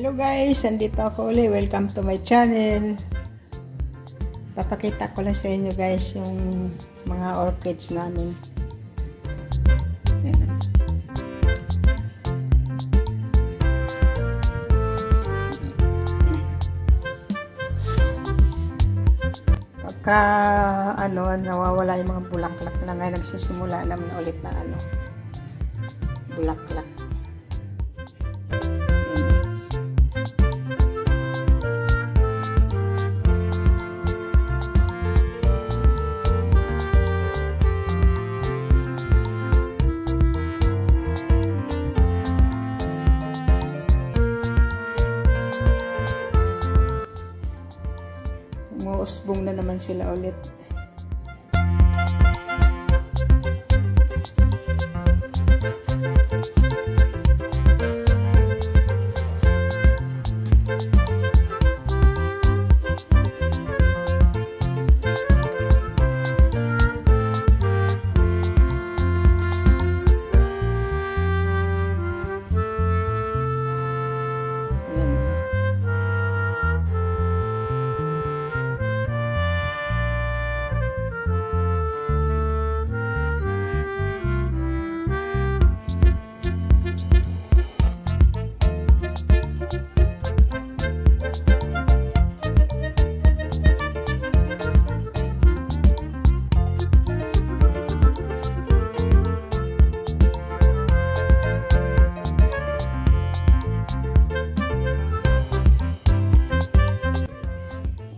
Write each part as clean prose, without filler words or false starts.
Hello guys, andito ako ulit. Welcome to my channel. Papakita ko lang sa inyo guys yung mga orchids namin. Pagka nawawala yung mga bulaklak na ngayon, nagsisimula naman ulit na bulaklak. Umuusbong na naman sila ulit.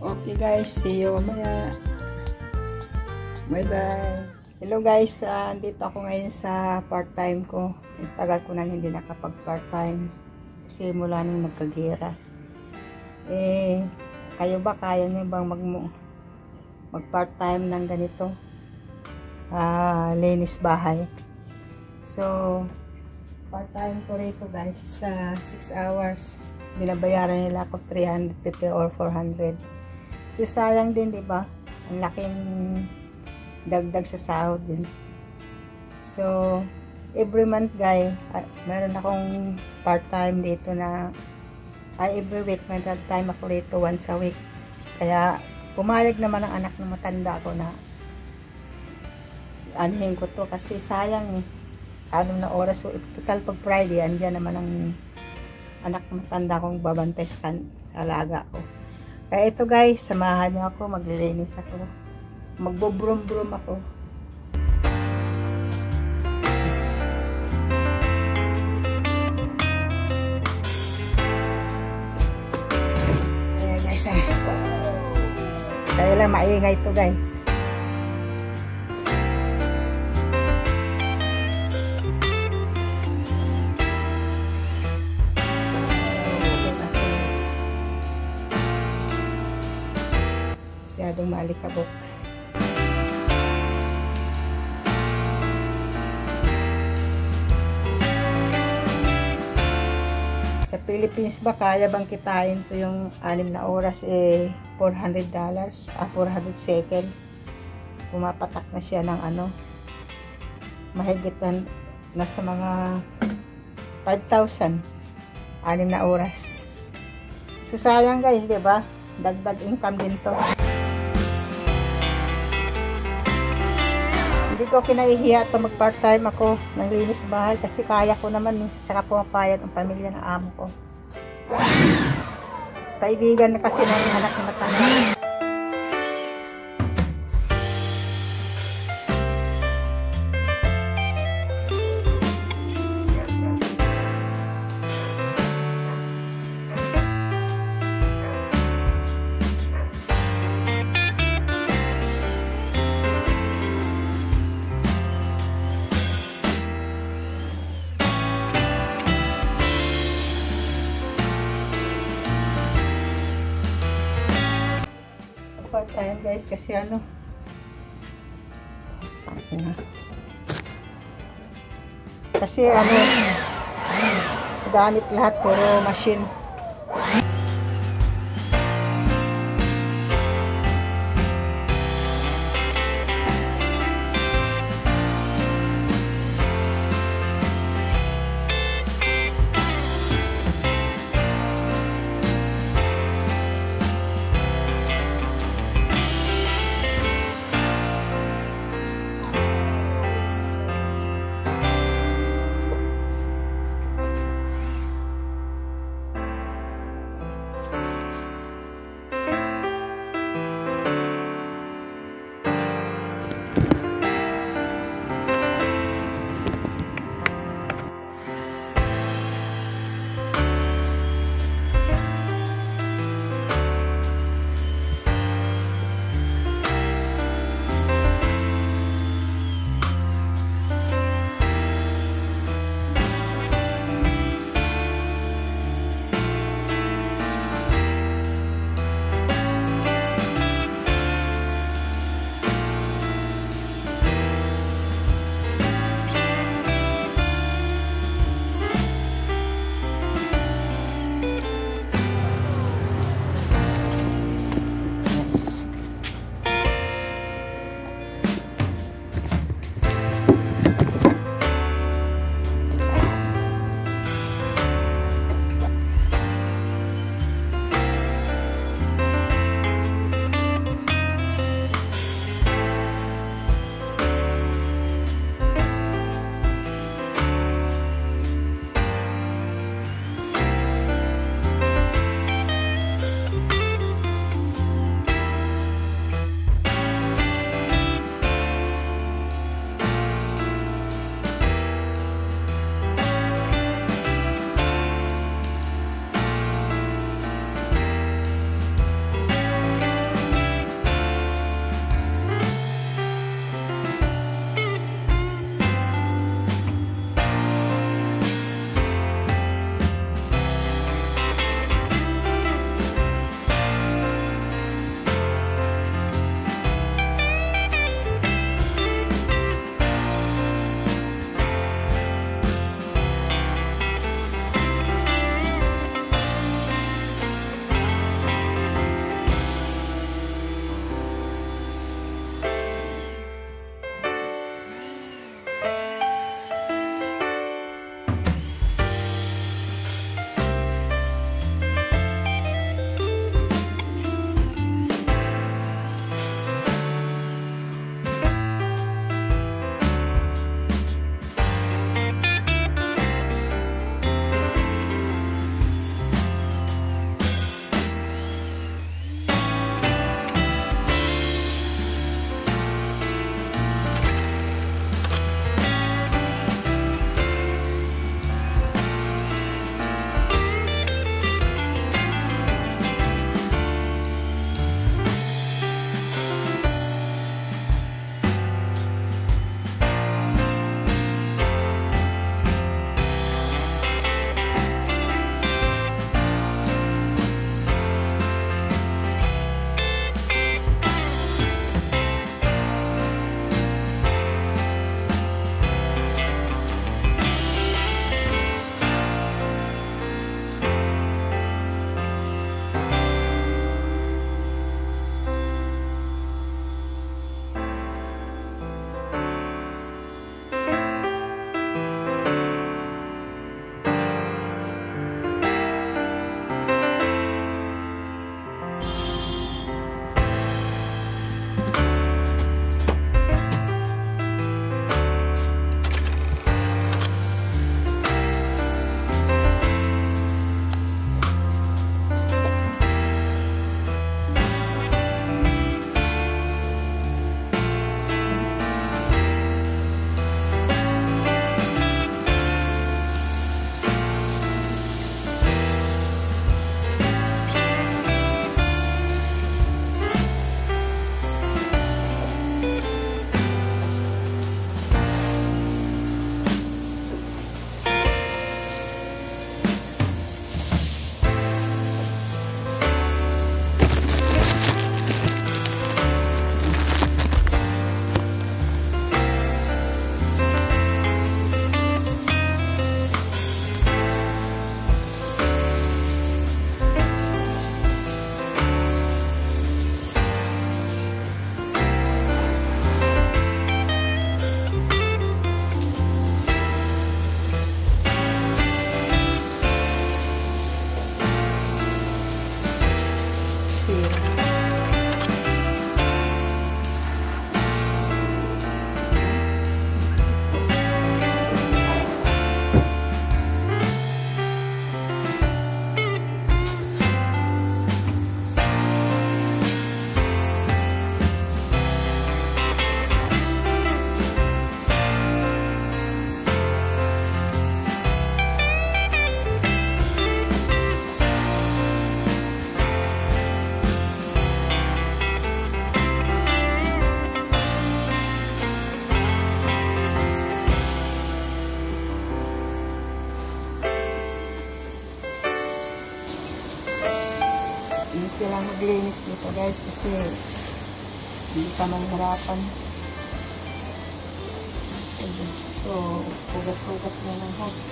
Okay guys, see you mamaya. Bye bye. Hello guys, andito ako ngayon sa part-time ko. Tagal ko na hindi nakapag part-time kasi mula nung nagkagira. Kayo ba, kaya nyo bang mag part-time ng ganito? Linis bahay. So part-time ko rito guys sa 6 hours. Binabayaran nila ako 350 or 400. So sayang din, 'di ba? Ang laking dagdag sa sahod din. So every month guys, meron akong part-time dito na every week may time ako rito once a week. Kaya pumayag naman ang anak ng matanda ko na anuhin ko to kasi sayang na oras. So total pag Friday andyan naman ang anak ng matanda kong babantay sa alaga ko. Kaya ito guys, samahan niyo ako, maglilinis ako. Magbo-broom-broom ako. Ayan guys, kaya lang maingay ito guys. Masyadong maalikabok. Sa Philippines ba kaya bang kitain to yung 6 na oras $400, 400 shekel. Pumapatak na siya ng mahigit nasa mga 5,000 6 na oras. So sayang guys, 'di ba? Dagdag income din to. Hindi ko kinahihiya to mag part-time ako ng linis bahay kasi kaya ko naman tsaka pumapayag ang pamilya ng amo ko. Kaibigan na kasi ng anak ni matanda. Part-time guys kasi gamit lahat puro machine. Hindi sila maglinis dito guys kasi hindi pa mahirapan. So, hugas-hugas na ng hose.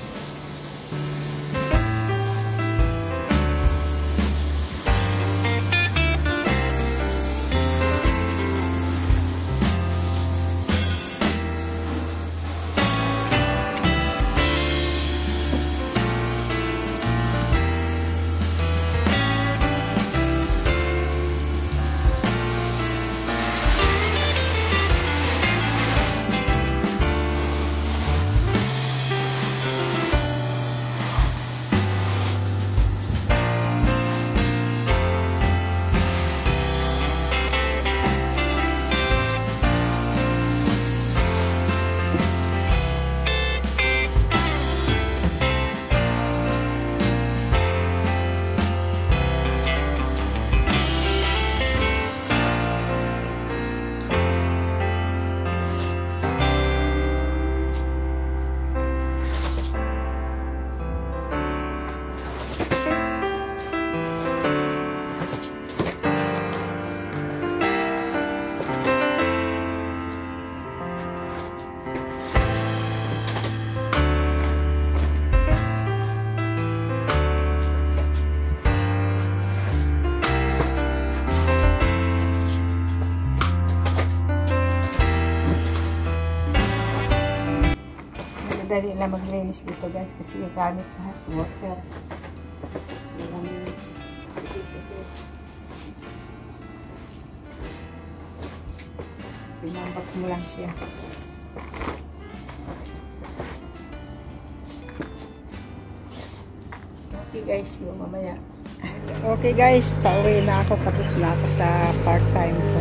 Dali lang maglinis dito guys kasi gamit na hot water. Pinambak mo lang siya. Okay guys, yung mamaya. Okay guys, pauwi na ako. Tapos na ako sa part-time ko.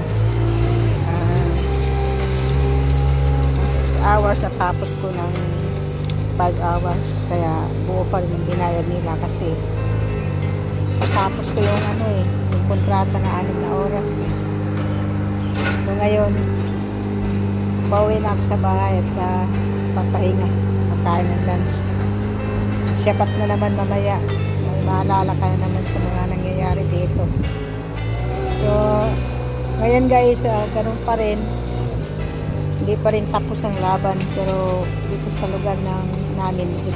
Hours at tapos ko ng 5 hours, kaya buo pa rin yung binayad nila kasi tapos ko yung yung kontrata na 6 na oras so ngayon pauwi na ako sa bahay at papahinga, pagkain ng lunch. Check up na naman mamaya, may maalala ka na naman sa mga nangyayari dito. So ngayon guys, ganun pa rin, hindi pa rin tapos ang laban, pero dito sa lugar namin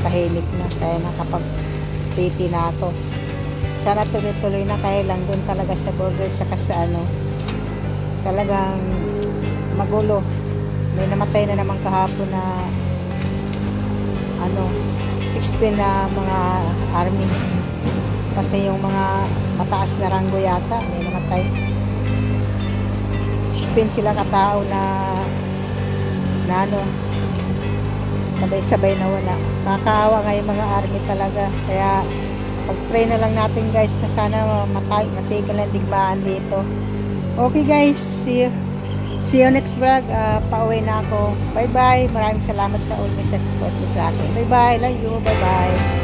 tahimik na, kaya nakapag-PT na ako. Sana tuloy-tuloy na, kaya lang doon talaga sa border tsaka sa talagang magulo. May namatay na naman kahapon na 16 na mga army, pati yung mga mataas na ranggo yata may namatay. 16 sila katao na sabay-sabay na wala. Kakaawa nga yung mga army talaga. Kaya pag-pray na lang natin guys na sana matigil ang digmaan dito. Okay guys, see you next vlog. Pauwi na ako. Bye bye. Maraming salamat sa always sa support mo sa akin. Bye bye. Love you. Bye bye.